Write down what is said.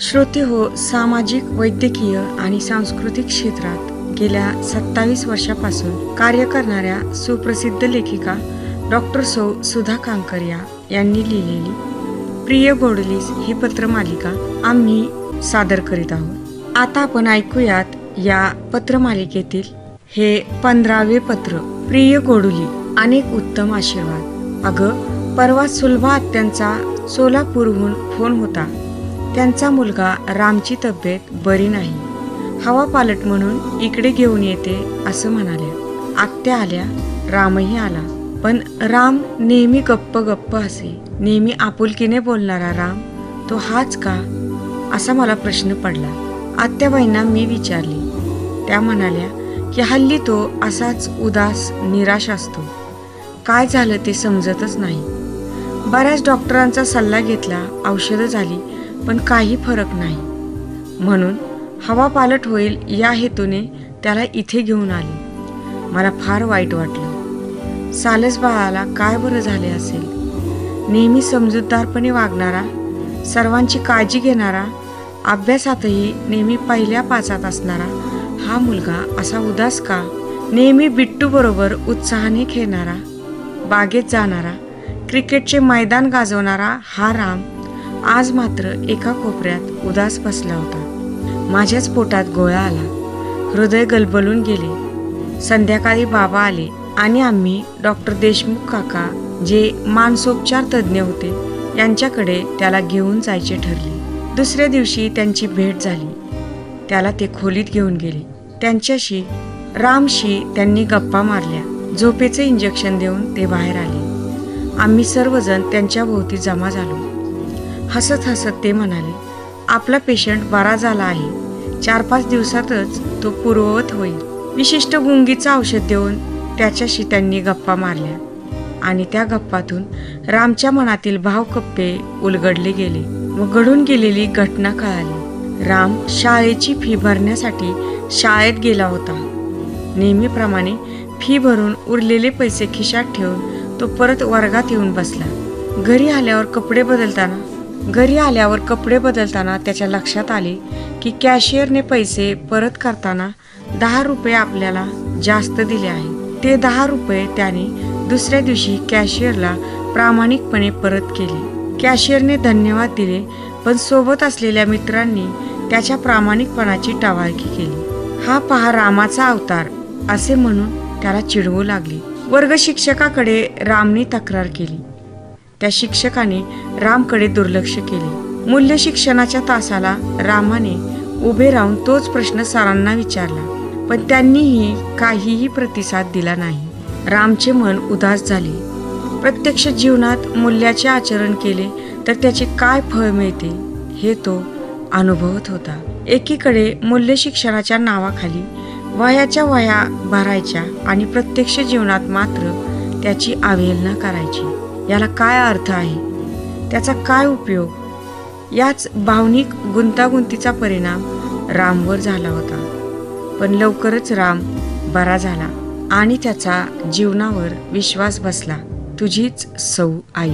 श्रोते हो, सामाजिक, वैद्यकीय आणि सांस्कृतिक क्षेत्रात गेल्या 27 वर्षापासून कार्य करणाऱ्या सुप्रसिद्ध लेखिका डॉक्टर सौ सुधा कांकरिया यांनी लिहिलेली प्रिय गोडलीस ही पत्रमालिका आम्ही सादर करीत आहोत। आता आपण ऐकूयात या पत्रमालिकेतील हे 15वे पत्र। प्रिय गोडुली, अनेक उत्तम आशीर्वाद। अगं, परवा सुलभा आत्यांचा सोलापूरहून फोन होता। त्यांचा मुलगा रामची तब्येत बरी नाही, हवा पालट म्हणून इकडे घेऊन येते असं म्हणाल्या। आत्या आल्या, रामही आला, पण राम नेहमी गप्प गप्प असे। नेहमी आपुलकीने बोलणारा राम तो हाच का, असा मला प्रश्न पडला। आत्याबाईंना मी विचारले, त्या म्हणाल्या की हल्ली तो असाच उदास निराश असतो। काय झालं ते समजतच नाही। बऱ्याच डॉक्टरांचा सल्ला घेतला, औषधं झाली, पण काही फरक नाही। म्हणून हवा पालट होईल या हेतूने त्याला इथे घेऊन आले। मला फार वाईट वाटलं। सालस बाळाला काय बरं झाले असेल। नेहमी समजूतदारपणे वागणारा, सर्वांची काळजी घेणारा, अभ्यासातही नेहमी पहिल्या पाचात असणारा हा मुलगा असा उदास का? नेहमी बिट्टू बरोबर उत्साहाने खेळणारा, बागेत जाणारा, क्रिकेटचे मैदान गाजवणारा हा राम आज मात्र एका कोपऱ्यात उदास बसला होता। माझ्याच पोटात गोळा आला, हृदय गलबलून गेले। संध्याकाळी बाबा आले आणि आम्ही डॉक्टर देशमुख काका, जे मानसोपचार तज्ज्ञ होते, यांच्याकडे त्याला घेऊन जायचे ठरले। दुसऱ्या दिवशी त्यांची भेट झाली। त्याला ते खोलीत घेऊन गेले। त्यांच्याशी, रामशी त्यांनी गप्पा मारल्या। झोपेचे इंजेक्शन देऊन ते बाहेर आले। आम्ही सर्वजण त्यांच्या भोवती जमा झालो। हसत हसत ते म्हणाले, आपला पेशंट बरा झाला आहे, 4-5 दिवसातच तो पूर्ववत होईल। विशिष्ट गुंगीचं औषध देऊन त्याच्याशी त्यांनी गप्पा मारल्या आणि त्या गप्पातून रामच्या मनातील भावकप्पे उलगडले गेले व घडून गेलेली घटना कळाली। राम शाळेची फी भरण्यासाठी शाळेत गेला होता। नेहमीप्रमाणे फी भरून उरलेले पैसे खिशात ठेवून तो परत वर्गात येऊन बसला। घरी आल्यावर कपडे बदलताना त्याच्या लक्षात आले की कॅशियरने पैसे परत करताना 10 रुपये आपल्याला जास्त दिले आहेत। ते 10 रुपये त्याने दुसऱ्या दिवशी कॅशियरला प्रामाणिकपणे परत केले। कॅशियरने धन्यवाद दिले, पण सोबत असलेल्या मित्रांनी त्याच्या प्रामाणिकपणाची टवाळकी केली। हा पहा रामाचा अवतार, असे म्हणून त्याला चिडवू लागले। वर्ग शिक्षकाकडे रामने तक्रार केली। त्या शिक्षकाने रामकडे दुर्लक्ष केले। मूल्य शिक्षणाच्या तासाला रामाने उभे राहून तोच प्रश्न सरांना विचारला, पण त्यांनीही काहीही प्रतिसाद दिला नाही। रामचे मन उदास झाले। प्रत्यक्ष जीवनात मूल्याचे आचरण केले तर त्याचे काय फळ मिळते हे तो अनुभवत होता। एकीकडे मूल्य शिक्षणाच्या नावाखाली वह्याच्या वह्या भरायच्या आणि प्रत्यक्ष जीवनात मात्र त्याची अवहेलना करायची। याला काय अर्थ आहे, त्याचा काय उपयोग? याच भावनिक गुंतागुंतीचा परिणाम रामवर झाला होता। पण लवकरच राम बरा झाला आणि त्याचा जीवनावर विश्वास बसला। तुझीच सौ आई।